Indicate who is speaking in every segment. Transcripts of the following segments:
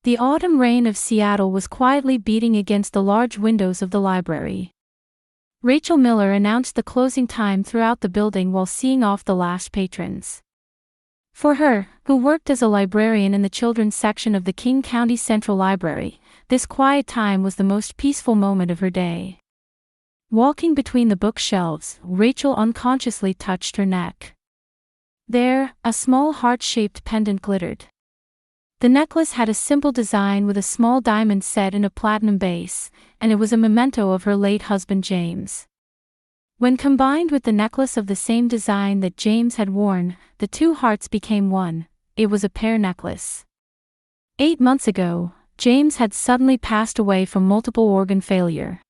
Speaker 1: The autumn rain of Seattle was quietly beating against the large windows of the library. Rachel Miller announced the closing time throughout the building while seeing off the last patrons. For her, who worked as a librarian in the children's section of the King County Central Library, this quiet time was the most peaceful moment of her day. Walking between the bookshelves, Rachel unconsciously touched her neck. There, a small heart-shaped pendant glittered. The necklace had a simple design with a small diamond set in a platinum base, and it was a memento of her late husband James. When combined with the necklace of the same design that James had worn, the two hearts became one. It was a pear necklace. 8 months ago, James had suddenly passed away from multiple organ failure.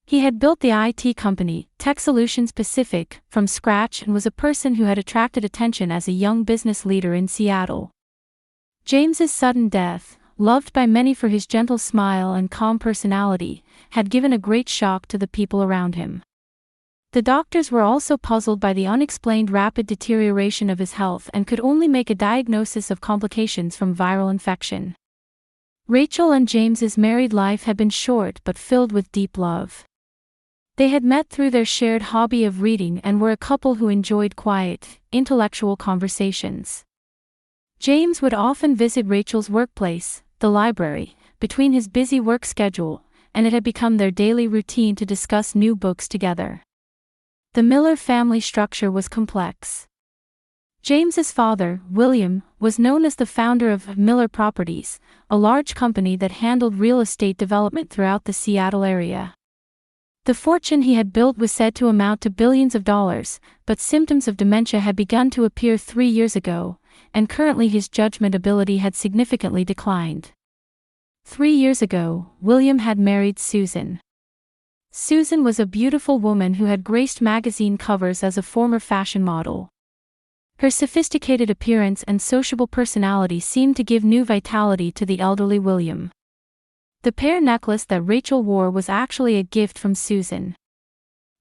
Speaker 1: He had built the IT company, Tech Solutions Pacific, from scratch and was a person who had attracted attention as a young business leader in Seattle. James's sudden death, loved by many for his gentle smile and calm personality, had given a great shock to the people around him. The doctors were also puzzled by the unexplained rapid deterioration of his health and could only make a diagnosis of complications from viral infection. Rachel and James's married life had been short but filled with deep love. They had met through their shared hobby of reading and were a couple who enjoyed quiet, intellectual conversations. James would often visit Rachel's workplace, the library, between his busy work schedule, and it had become their daily routine to discuss new books together. The Miller family structure was complex. James's father, William, was known as the founder of Miller Properties, a large company that handled real estate development throughout the Seattle area. The fortune he had built was said to amount to billions of dollars, but symptoms of dementia had begun to appear 3 years ago, and currently his judgment ability had significantly declined. 3 years ago, William had married Susan. Susan was a beautiful woman who had graced magazine covers as a former fashion model. Her sophisticated appearance and sociable personality seemed to give new vitality to the elderly William. The pear necklace that Rachel wore was actually a gift from Susan.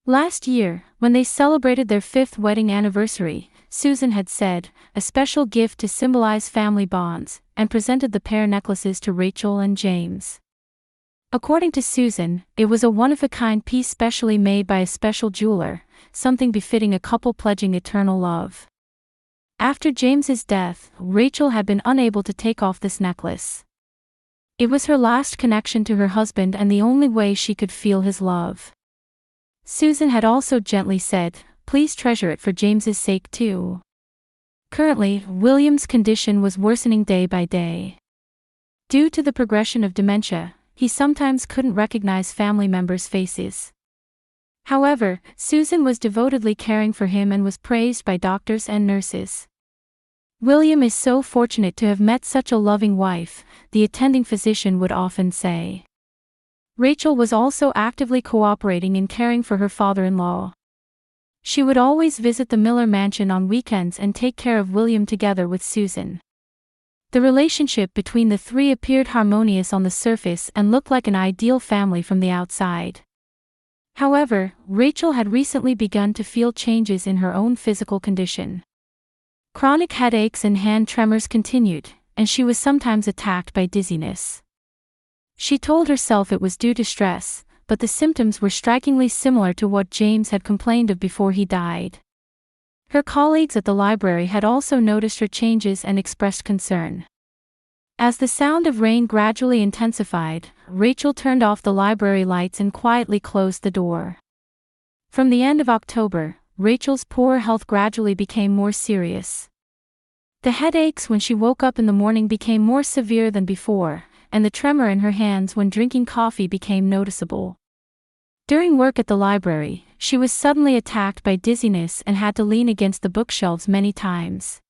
Speaker 1: Last year, when they celebrated their 5th wedding anniversary, Susan had said, a special gift to symbolize family bonds, and presented the pear necklaces to Rachel and James. According to Susan, it was a one-of-a-kind piece specially made by a special jeweler, something befitting a couple pledging eternal love. After James's death, Rachel had been unable to take off this necklace. It was her last connection to her husband and the only way she could feel his love. Susan had also gently said, please treasure it for James's sake too. Currently, William's condition was worsening day by day. Due to the progression of dementia, he sometimes couldn't recognize family members' faces. However, Susan was devotedly caring for him and was praised by doctors and nurses. William is so fortunate to have met such a loving wife, the attending physician would often say. Rachel was also actively cooperating in caring for her father-in-law. She would always visit the Miller mansion on weekends and take care of William together with Susan. The relationship between the three appeared harmonious on the surface and looked like an ideal family from the outside. However, Rachel had recently begun to feel changes in her own physical condition. Chronic headaches and hand tremors continued, and she was sometimes attacked by dizziness. She told herself it was due to stress, but the symptoms were strikingly similar to what James had complained of before he died. Her colleagues at the library had also noticed her changes and expressed concern. As the sound of rain gradually intensified, Rachel turned off the library lights and quietly closed the door. From the end of October, Rachel's poor health gradually became more serious. The headaches when she woke up in the morning became more severe than before, and the tremor in her hands when drinking coffee became noticeable. During work at the library, she was suddenly attacked by dizziness and had to lean against the bookshelves many times.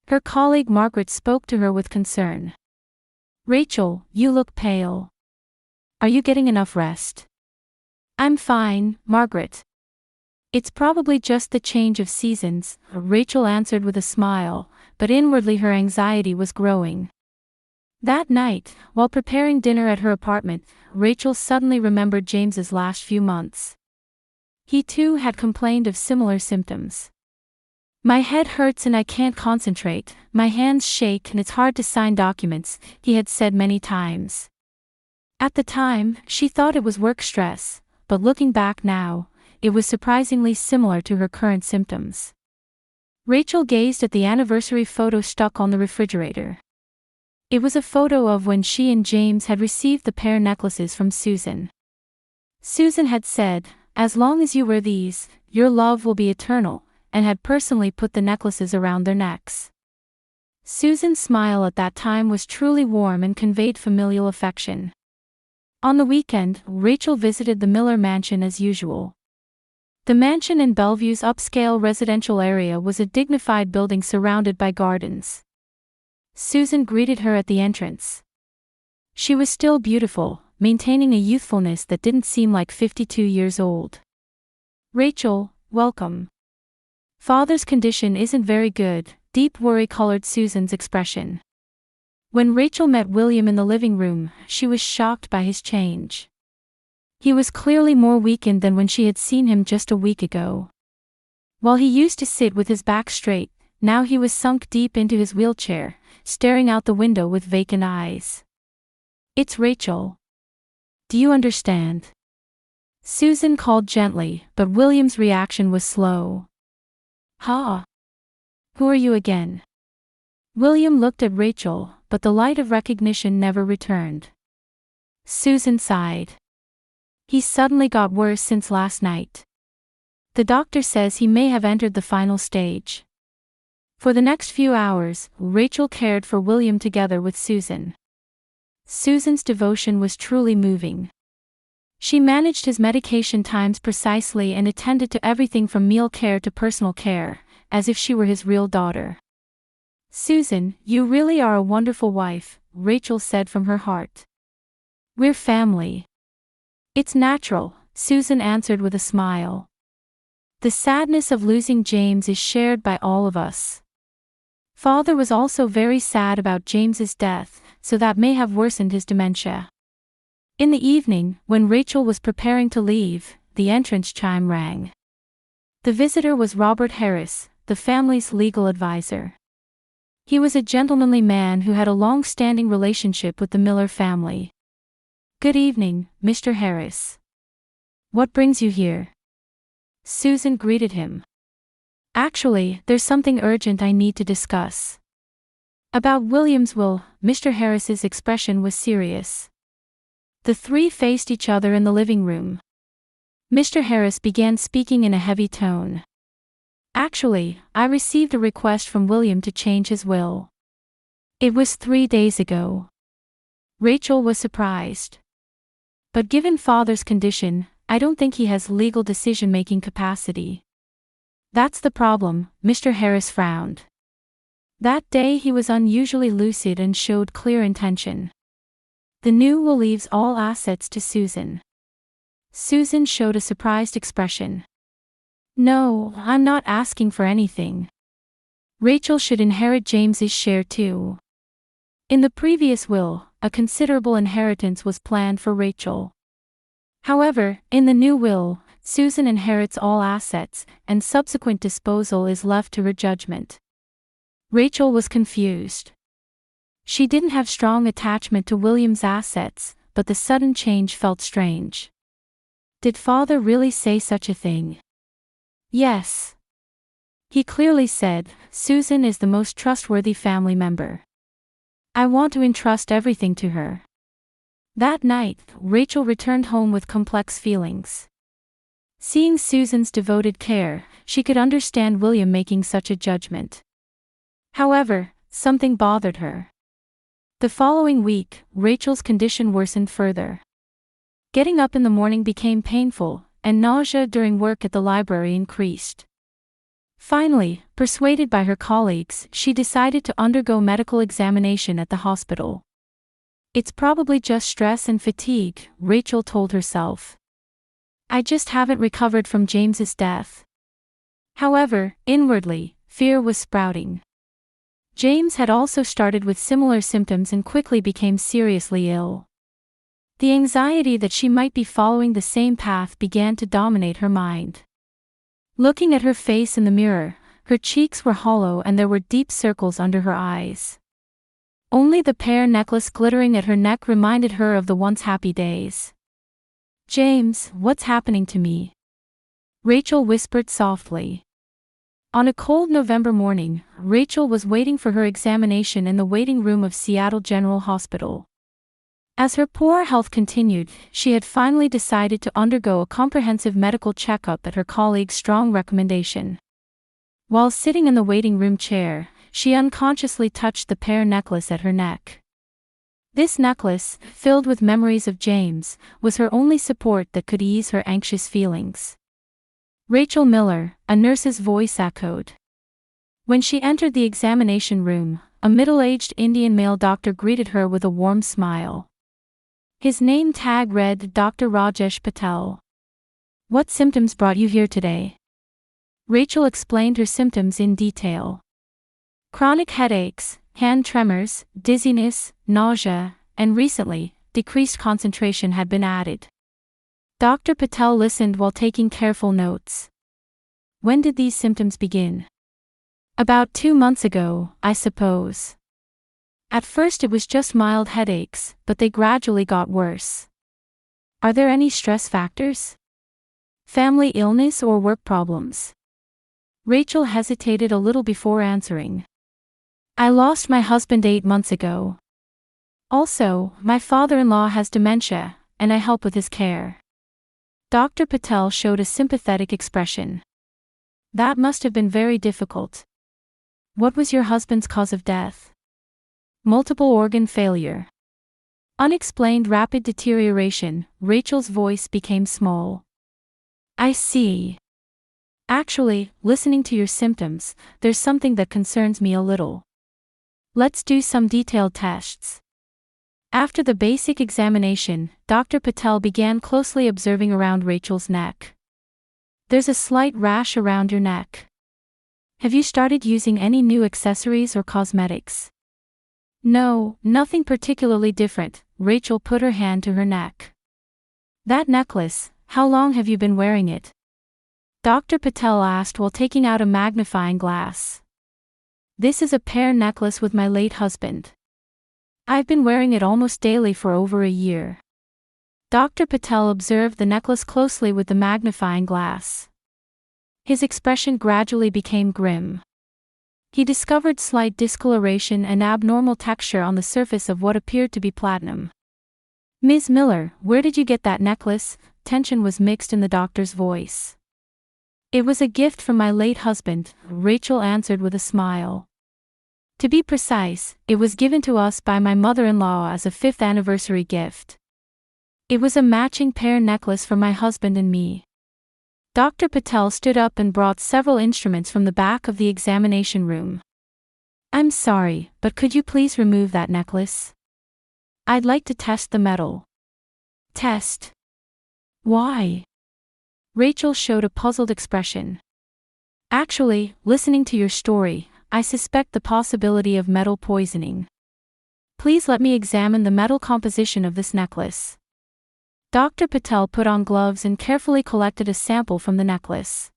Speaker 1: Her colleague Margaret spoke to her with concern. "Rachel, you look pale. Are you getting enough rest?" "I'm fine, Margaret. It's probably just the change of seasons," Rachel answered with a smile, but inwardly her anxiety was growing. That night, while preparing dinner at her apartment, Rachel suddenly remembered James's last few months. He too had complained of similar symptoms. My head hurts and I can't concentrate, my hands shake and it's hard to sign documents, he had said many times. At the time, she thought it was work stress, but looking back now, it was surprisingly similar to her current symptoms. Rachel gazed at the anniversary photo stuck on the refrigerator. It was a photo of when she and James had received the pair necklaces from Susan. Susan had said, "As long as you wear these, your love will be eternal," and had personally put the necklaces around their necks. Susan's smile at that time was truly warm and conveyed familial affection. On the weekend, Rachel visited the Miller mansion as usual. The mansion in Bellevue's upscale residential area was a dignified building surrounded by gardens. Susan greeted her at the entrance. She was still beautiful, maintaining a youthfulness that didn't seem like 52 years old. "Rachel, welcome. Father's condition isn't very good," deep worry colored Susan's expression. When Rachel met William in the living room, she was shocked by his change. He was clearly more weakened than when she had seen him just a week ago. While he used to sit with his back straight, now he was sunk deep into his wheelchair, staring out the window with vacant eyes. "It's Rachel. Do you understand?" Susan called gently, but William's reaction was slow. "Huh? Who are you again?" William looked at Rachel, but the light of recognition never returned. Susan sighed. "He suddenly got worse since last night. The doctor says he may have entered the final stage." For the next few hours, Rachel cared for William together with Susan. Susan's devotion was truly moving. She managed his medication times precisely and attended to everything from meal care to personal care, as if she were his real daughter. "Susan, you really are a wonderful wife," Rachel said from her heart. "We're family." "It's natural," Susan answered with a smile. "The sadness of losing James is shared by all of us. Father was also very sad about James's death, so that may have worsened his dementia." In the evening, when Rachel was preparing to leave, the entrance chime rang. The visitor was Robert Harris, the family's legal advisor. He was a gentlemanly man who had a long-standing relationship with the Miller family. "Good evening, Mr. Harris. What brings you here?" Susan greeted him. "Actually, there's something urgent I need to discuss." "About William's will," Mr. Harris's expression was serious. The three faced each other in the living room. Mr. Harris began speaking in a heavy tone. "Actually, I received a request from William to change his will. It was 3 days ago." Rachel was surprised. "But given Father's condition, I don't think he has legal decision-making capacity." "That's the problem," Mr. Harris frowned. That day he was unusually lucid and showed clear intention. "The new will leaves all assets to Susan." Susan showed a surprised expression. "No, I'm not asking for anything. Rachel should inherit James's share too." In the previous will, a considerable inheritance was planned for Rachel. However, in the new will, Susan inherits all assets, and subsequent disposal is left to her judgment. Rachel was confused. She didn't have strong attachment to William's assets, but the sudden change felt strange. Did Father really say such a thing? Yes. He clearly said, "Susan is the most trustworthy family member. I want to entrust everything to her." That night, Rachel returned home with complex feelings. Seeing Susan's devoted care, she could understand William making such a judgment. However, something bothered her. The following week, Rachel's condition worsened further. Getting up in the morning became painful, and nausea during work at the library increased. Finally, persuaded by her colleagues, she decided to undergo medical examination at the hospital. "It's probably just stress and fatigue," Rachel told herself. "I just haven't recovered from James's death." However, inwardly, fear was sprouting. James had also started with similar symptoms and quickly became seriously ill. The anxiety that she might be following the same path began to dominate her mind. Looking at her face in the mirror, her cheeks were hollow and there were deep circles under her eyes. Only the pear necklace glittering at her neck reminded her of the once happy days. "James, what's happening to me?" Rachel whispered softly. On a cold November morning, Rachel was waiting for her examination in the waiting room of Seattle General Hospital. As her poor health continued, she had finally decided to undergo a comprehensive medical checkup at her colleague's strong recommendation. While sitting in the waiting room chair, she unconsciously touched the pear necklace at her neck. This necklace, filled with memories of James, was her only support that could ease her anxious feelings. "Rachel Miller," a nurse's voice echoed. When she entered the examination room, a middle-aged Indian male doctor greeted her with a warm smile. His name tag read Dr. Rajesh Patel. "What symptoms brought you here today?" Rachel explained her symptoms in detail. Chronic headaches, hand tremors, dizziness, nausea, and recently, decreased concentration had been added. Dr. Patel listened while taking careful notes. "When did these symptoms begin?" "About 2 months ago, I suppose. At first it was just mild headaches, but they gradually got worse." "Are there any stress factors? Family illness or work problems?" Rachel hesitated a little before answering. "I lost my husband 8 months ago. Also, my father-in-law has dementia, and I help with his care." Dr. Patel showed a sympathetic expression. "That must have been very difficult. What was your husband's cause of death?" "Multiple organ failure." "Unexplained rapid deterioration." Rachel's voice became small. "I see. Actually, listening to your symptoms, there's something that concerns me a little. Let's do some detailed tests." After the basic examination, Dr. Patel began closely observing around Rachel's neck. "There's a slight rash around your neck. Have you started using any new accessories or cosmetics?" "No, nothing particularly different." Rachel put her hand to her neck. "That necklace, how long have you been wearing it?" Dr. Patel asked while taking out a magnifying glass. "This is a pear necklace with my late husband. I've been wearing it almost daily for over a year." Dr. Patel observed the necklace closely with the magnifying glass. His expression gradually became grim. He discovered slight discoloration and abnormal texture on the surface of what appeared to be platinum. "Ms. Miller, where did you get that necklace?" Tension was mixed in the doctor's voice. "It was a gift from my late husband," Rachel answered with a smile. "To be precise, it was given to us by my mother-in-law as a 5th anniversary gift. It was a matching pear necklace for my husband and me." Dr. Patel stood up and brought several instruments from the back of the examination room. "I'm sorry, but could you please remove that necklace? I'd like to test the metal." "Test? Why?" Rachel showed a puzzled expression. "Actually, listening to your story, I suspect the possibility of metal poisoning. Please let me examine the metal composition of this necklace." Dr. Patel put on gloves and carefully collected a sample from the necklace.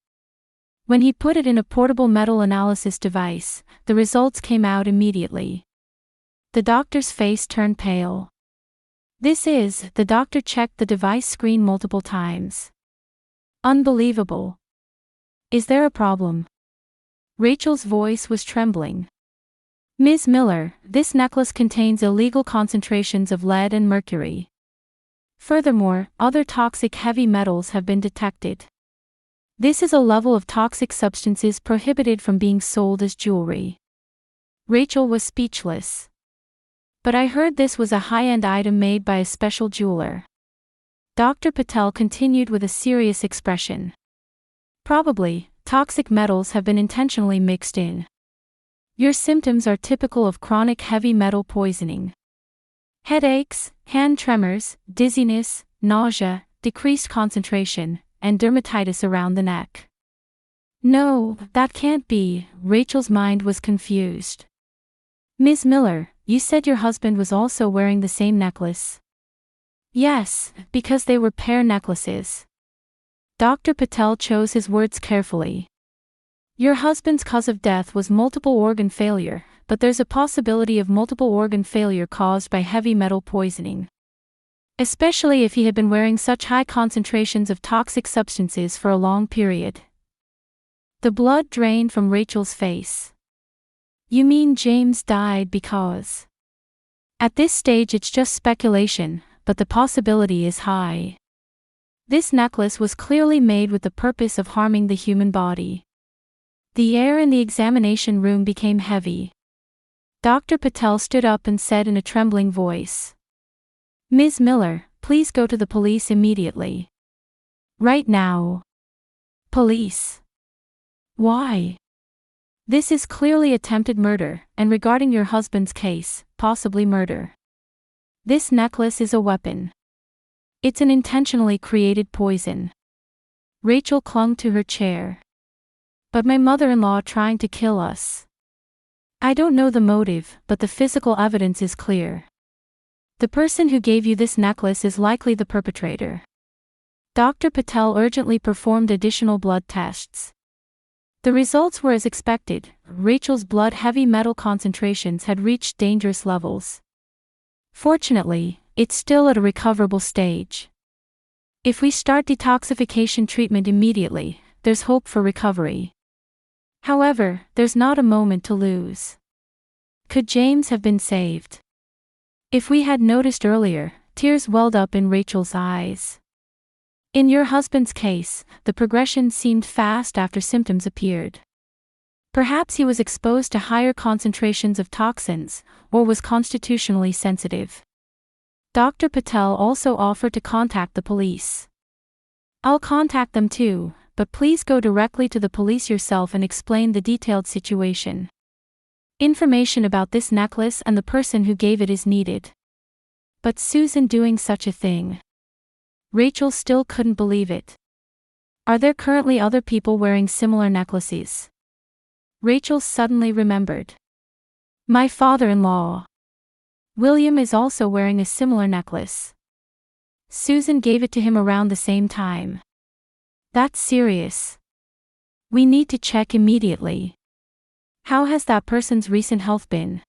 Speaker 1: When he put it in a portable metal analysis device, the results came out immediately. The doctor's face turned pale. The doctor checked the device screen multiple times. "Unbelievable. Is there a problem?" Rachel's voice was trembling. "Ms. Miller, this necklace contains illegal concentrations of lead and mercury. Furthermore, other toxic heavy metals have been detected. This is a level of toxic substances prohibited from being sold as jewelry." Rachel was speechless. "But I heard this was a high-end item made by a special jeweler." Dr. Patel continued with a serious expression. "Probably, toxic metals have been intentionally mixed in. Your symptoms are typical of chronic heavy metal poisoning. Headaches, hand tremors, dizziness, nausea, decreased concentration, and dermatitis around the neck." "No, that can't be." Rachel's mind was confused. "Ms. Miller, you said your husband was also wearing the same necklace?" "Yes, because they were pear necklaces." Dr. Patel chose his words carefully. Your husband's cause of death was multiple organ failure, but there's a possibility of multiple organ failure caused by heavy metal poisoning. Especially if he had been wearing such high concentrations of toxic substances for a long period. The blood drained from Rachel's face. You mean James died because? At this stage it's just speculation, but the possibility is high. This necklace was clearly made with the purpose of harming the human body. The air in the examination room became heavy. Dr. Patel stood up and said in a trembling voice, "Ms. Miller, please go to the police immediately. Right now." Police? Why? This is clearly attempted murder, and regarding your husband's case, possibly murder. This necklace is a weapon. It's an intentionally created poison. Rachel clung to her chair. But my mother-in-law trying to kill us. I don't know the motive, but the physical evidence is clear. The person who gave you this necklace is likely the perpetrator. Dr. Patel urgently performed additional blood tests. The results were as expected. Rachel's blood heavy metal concentrations had reached dangerous levels. Fortunately, it's still at a recoverable stage. If we start detoxification treatment immediately, there's hope for recovery. However, there's not a moment to lose. Could James have been saved? If we had noticed earlier, tears welled up in Rachel's eyes. In your husband's case, the progression seemed fast after symptoms appeared. Perhaps he was exposed to higher concentrations of toxins, or was constitutionally sensitive. Dr. Patel also offered to contact the police. I'll contact them too, but please go directly to the police yourself and explain the detailed situation. Information about this necklace and the person who gave it is needed. But Susan doing such a thing. Rachel still couldn't believe it. Are there currently other people wearing similar necklaces? Rachel suddenly remembered. My father-in-law. William is also wearing a similar necklace. Susan gave it to him around the same time. That's serious. We need to check immediately. How has that person's recent health been?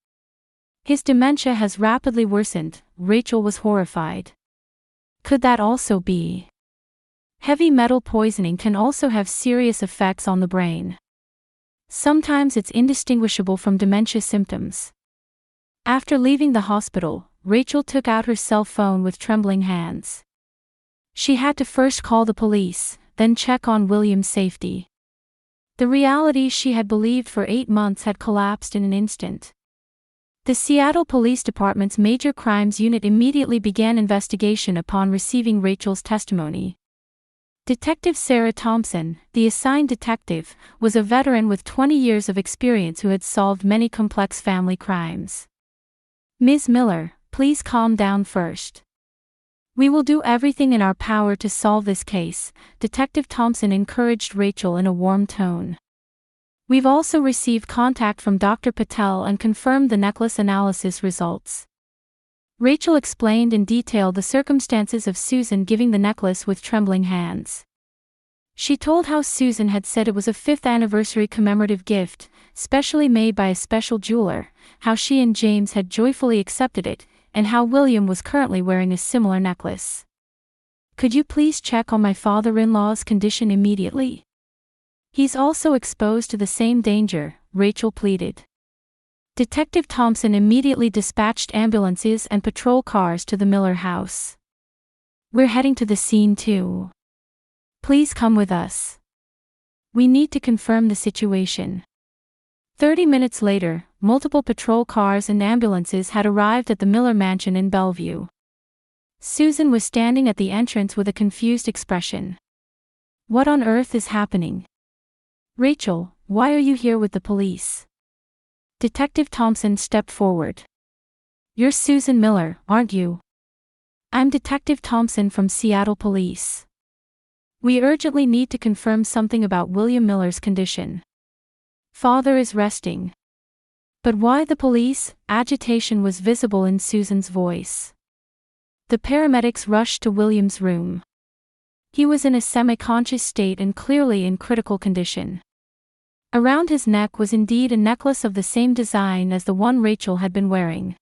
Speaker 1: His dementia has rapidly worsened. Rachel was horrified. Could that also be? Heavy metal poisoning can also have serious effects on the brain. Sometimes it's indistinguishable from dementia symptoms. After leaving the hospital, Rachel took out her cell phone with trembling hands. She had to first call the police, then check on William's safety. The reality she had believed for 8 months had collapsed in an instant. The Seattle Police Department's Major Crimes Unit immediately began investigation upon receiving Rachel's testimony. Detective Sarah Thompson, the assigned detective, was a veteran with 20 years of experience who had solved many complex family crimes. Ms. Miller, please calm down first. We will do everything in our power to solve this case, Detective Thompson encouraged Rachel in a warm tone. We've also received contact from Dr. Patel and confirmed the necklace analysis results. Rachel explained in detail the circumstances of Susan giving the necklace with trembling hands. She told how Susan had said it was a 5th anniversary commemorative gift, specially made by a special jeweler, how she and James had joyfully accepted it, and how William was currently wearing a similar necklace. Could you please check on my father-in-law's condition immediately? He's also exposed to the same danger, Rachel pleaded. Detective Thompson immediately dispatched ambulances and patrol cars to the Miller house. We're heading to the scene too. Please come with us. We need to confirm the situation. 30 minutes later, multiple patrol cars and ambulances had arrived at the Miller mansion in Bellevue. Susan was standing at the entrance with a confused expression. What on earth is happening? Rachel, why are you here with the police? Detective Thompson stepped forward. You're Susan Miller, aren't you? I'm Detective Thompson from Seattle Police. We urgently need to confirm something about William Miller's condition. Father is resting. But why the police? Agitation was visible in Susan's voice. The paramedics rushed to William's room. He was in a semi-conscious state and clearly in critical condition. Around his neck was indeed a necklace of the same design as the one Rachel had been wearing.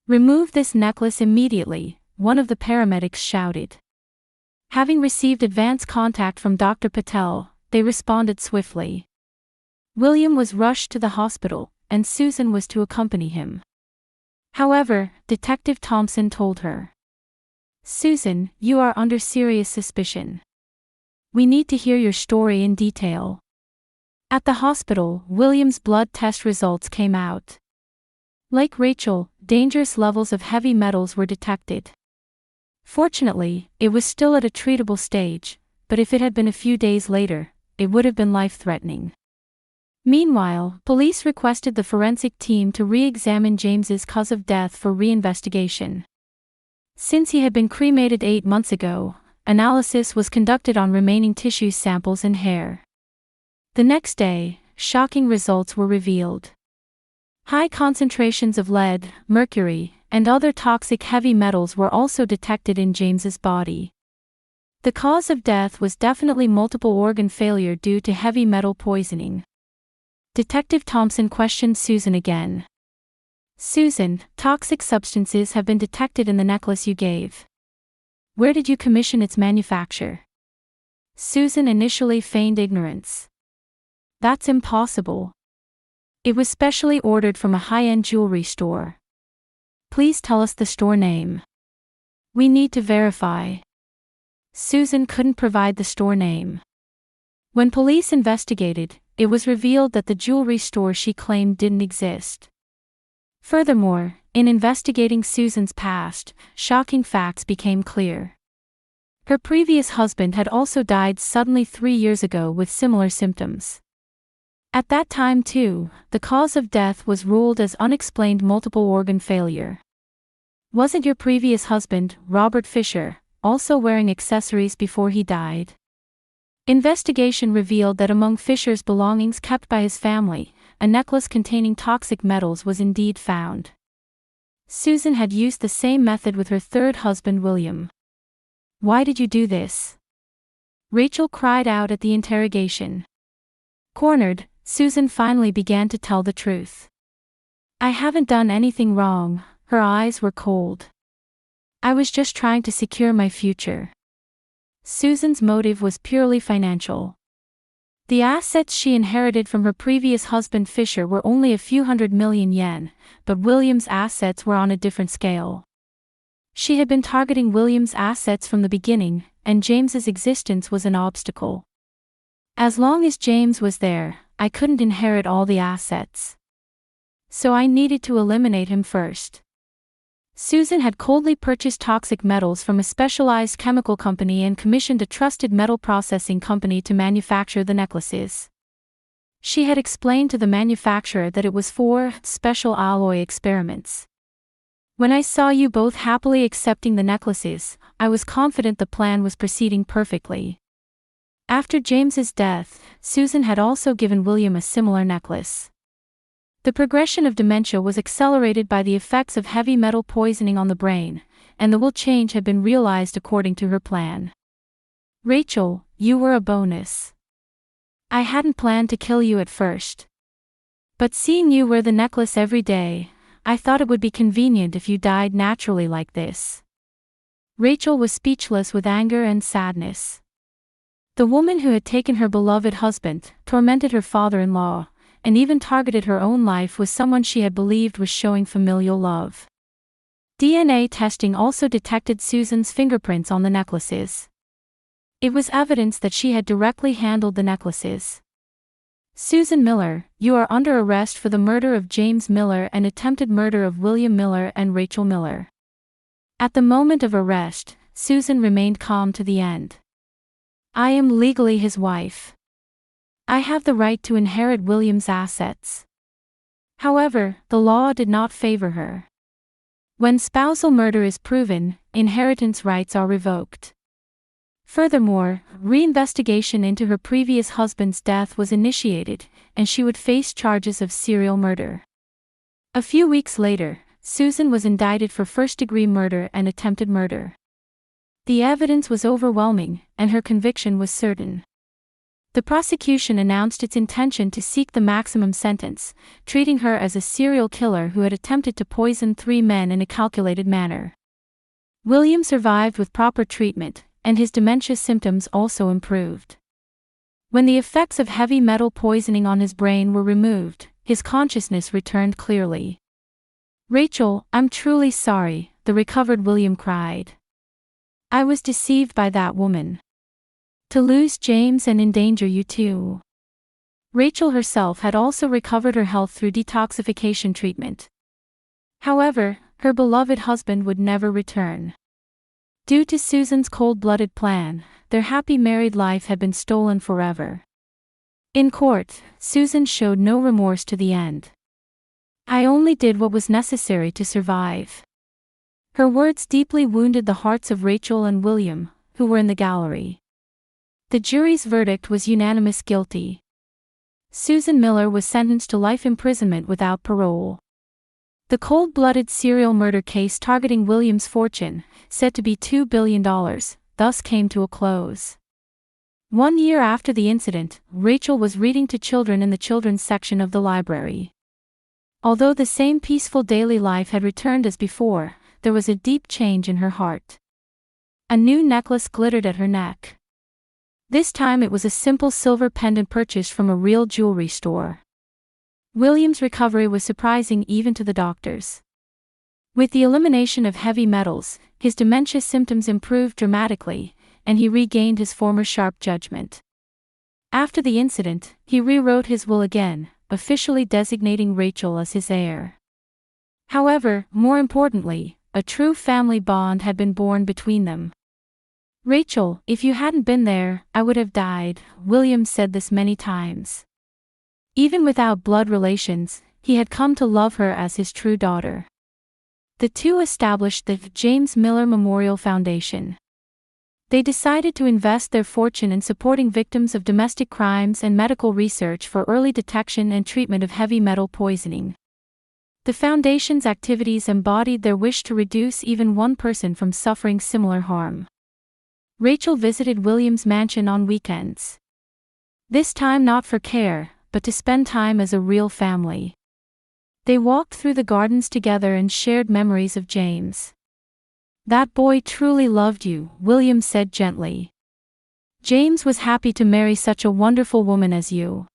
Speaker 1: "Remove this necklace immediately," one of the paramedics shouted. Having received advance contact from Dr. Patel, they responded swiftly. William was rushed to the hospital, and Susan was to accompany him. However, Detective Thompson told her, "Susan, you are under serious suspicion. We need to hear your story in detail." At the hospital, William's blood test results came out. Like Rachel, dangerous levels of heavy metals were detected. Fortunately, it was still at a treatable stage, but if it had been a few days later, it would have been life-threatening. Meanwhile, police requested the forensic team to re-examine James's cause of death for reinvestigation. Since he had been cremated 8 months ago, analysis was conducted on remaining tissue samples and hair. The next day, shocking results were revealed. High concentrations of lead, mercury, and other toxic heavy metals were also detected in James's body. The cause of death was definitely multiple organ failure due to heavy metal poisoning. Detective Thompson questioned Susan again. "Susan, toxic substances have been detected in the necklace you gave. Where did you commission its manufacture?" Susan initially feigned ignorance. "That's impossible. It was specially ordered from a high-end jewelry store." "Please tell us the store name. We need to verify." Susan couldn't provide the store name. When police investigated, it was revealed that the jewelry store she claimed didn't exist. Furthermore, in investigating Susan's past, shocking facts became clear. Her previous husband had also died suddenly 3 years ago with similar symptoms. At that time too, the cause of death was ruled as unexplained multiple organ failure. Wasn't your previous husband, Robert Fisher, also wearing accessories before he died? Investigation revealed that among Fisher's belongings kept by his family, a necklace containing toxic metals was indeed found. Susan had used the same method with her third husband William. "Why did you do this?" Rachel cried out at the interrogation. Cornered, Susan finally began to tell the truth. "I haven't done anything wrong." Her eyes were cold. "I was just trying to secure my future." Susan's motive was purely financial. The assets she inherited from her previous husband Fisher were only a few $100 million, but William's assets were on a different scale. She had been targeting William's assets from the beginning, and James's existence was an obstacle. "As long as James was there, I couldn't inherit all the assets. So I needed to eliminate him first." Susan had coldly purchased toxic metals from a specialized chemical company and commissioned a trusted metal processing company to manufacture the necklaces. She had explained to the manufacturer that it was for special alloy experiments. "When I saw you both happily accepting the necklaces, I was confident the plan was proceeding perfectly." After James's death, Susan had also given William a similar necklace. The progression of dementia was accelerated by the effects of heavy metal poisoning on the brain, and the will change had been realized according to her plan. "Rachel, you were a bonus. I hadn't planned to kill you at first. But seeing you wear the necklace every day, I thought it would be convenient if you died naturally like this." Rachel was speechless with anger and sadness. The woman who had taken her beloved husband, tormented her father-in-law, and even targeted her own life was someone she had believed was showing familial love. DNA testing also detected Susan's fingerprints on the necklaces. It was evidence that she had directly handled the necklaces. "Susan Miller, you are under arrest for the murder of James Miller and attempted murder of William Miller and Rachel Miller." At the moment of arrest, Susan remained calm to the end. "I am legally his wife. I have the right to inherit William's assets." However, the law did not favor her. When spousal murder is proven, inheritance rights are revoked. Furthermore, reinvestigation into her previous husband's death was initiated, and she would face charges of serial murder. A few weeks later, Susan was indicted for first-degree murder and attempted murder. The evidence was overwhelming, and her conviction was certain. The prosecution announced its intention to seek the maximum sentence, treating her as a serial killer who had attempted to poison 3 men in a calculated manner. William survived with proper treatment, and his dementia symptoms also improved. When the effects of heavy metal poisoning on his brain were removed, his consciousness returned clearly. "Rachel, I'm truly sorry," the recovered William cried. "I was deceived by that woman. To lose James and endanger you too." Rachel herself had also recovered her health through detoxification treatment. However, her beloved husband would never return. Due to Susan's cold-blooded plan, their happy married life had been stolen forever. In court, Susan showed no remorse to the end. "I only did what was necessary to survive." Her words deeply wounded the hearts of Rachel and William, who were in the gallery. The jury's verdict was unanimous guilty. Susan Miller was sentenced to life imprisonment without parole. The cold-blooded serial murder case targeting William's fortune, said to be $2 billion, thus came to a close. 1 year after the incident, Rachel was reading to children in the children's section of the library. Although the same peaceful daily life had returned as before, there was a deep change in her heart. A new necklace glittered at her neck. This time it was a simple silver pendant purchased from a real jewelry store. William's recovery was surprising even to the doctors. With the elimination of heavy metals, his dementia symptoms improved dramatically, and he regained his former sharp judgment. After the incident, he rewrote his will again, officially designating Rachel as his heir. However, more importantly, a true family bond had been born between them. "Rachel, if you hadn't been there, I would have died," William said this many times. Even without blood relations, he had come to love her as his true daughter. The two established the James Miller Memorial Foundation. They decided to invest their fortune in supporting victims of domestic crimes and medical research for early detection and treatment of heavy metal poisoning. The foundation's activities embodied their wish to reduce even one person from suffering similar harm. Rachel visited William's mansion on weekends. This time not for care, but to spend time as a real family. They walked through the gardens together and shared memories of James. "That boy truly loved you," William said gently. "James was happy to marry such a wonderful woman as you."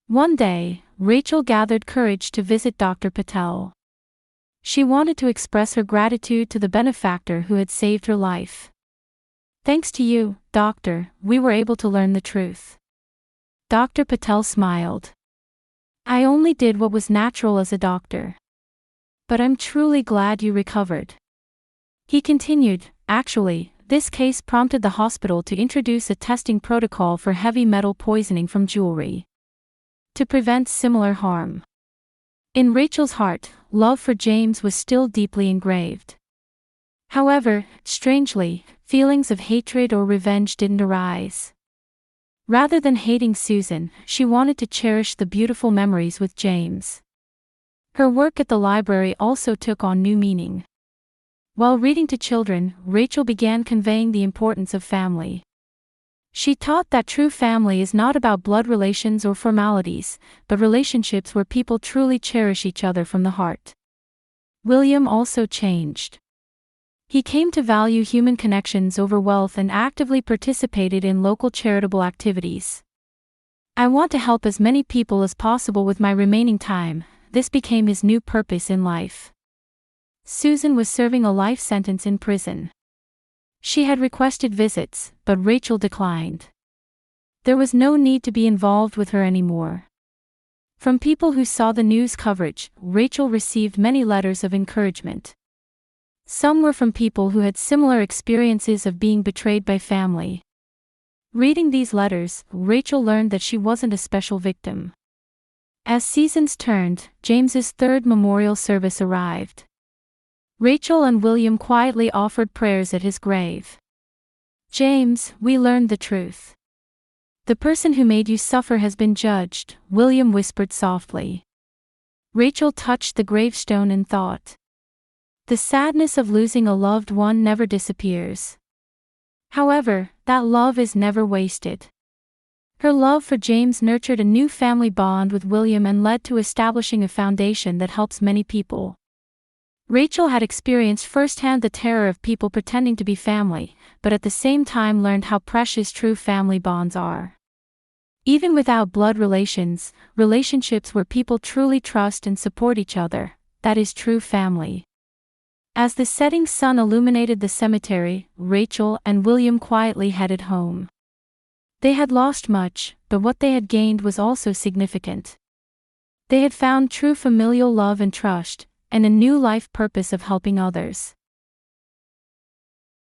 Speaker 1: One day, Rachel gathered courage to visit Dr. Patel. She wanted to express her gratitude to the benefactor who had saved her life. "Thanks to you, doctor, we were able to learn the truth." Dr. Patel smiled. "I only did what was natural as a doctor. But I'm truly glad you recovered." He continued, "Actually, this case prompted the hospital to introduce a testing protocol for heavy metal poisoning from jewelry, to prevent similar harm." In Rachel's heart, love for James was still deeply engraved. However, strangely, feelings of hatred or revenge didn't arise. Rather than hating Susan, she wanted to cherish the beautiful memories with James. Her work at the library also took on new meaning. While reading to children, Rachel began conveying the importance of family. She taught that true family is not about blood relations or formalities, but relationships where people truly cherish each other from the heart. William also changed. He came to value human connections over wealth and actively participated in local charitable activities. "I want to help as many people as possible with my remaining time," this became his new purpose in life. Susan was serving a life sentence in prison. She had requested visits, but Rachel declined. There was no need to be involved with her anymore. From people who saw the news coverage, Rachel received many letters of encouragement. Some were from people who had similar experiences of being betrayed by family. Reading these letters, Rachel learned that she wasn't a special victim. As seasons turned, James's third memorial service arrived. Rachel and William quietly offered prayers at his grave. "James, we learned the truth. The person who made you suffer has been judged," William whispered softly. Rachel touched the gravestone and thought. The sadness of losing a loved one never disappears. However, that love is never wasted. Her love for James nurtured a new family bond with William and led to establishing a foundation that helps many people. Rachel had experienced firsthand the terror of people pretending to be family, but at the same time learned how precious true family bonds are. Even without blood relations, relationships where people truly trust and support each other, that is true family. As the setting sun illuminated the cemetery, Rachel and William quietly headed home. They had lost much, but what they had gained was also significant. They had found true familial love and trust, and a new life purpose of helping others.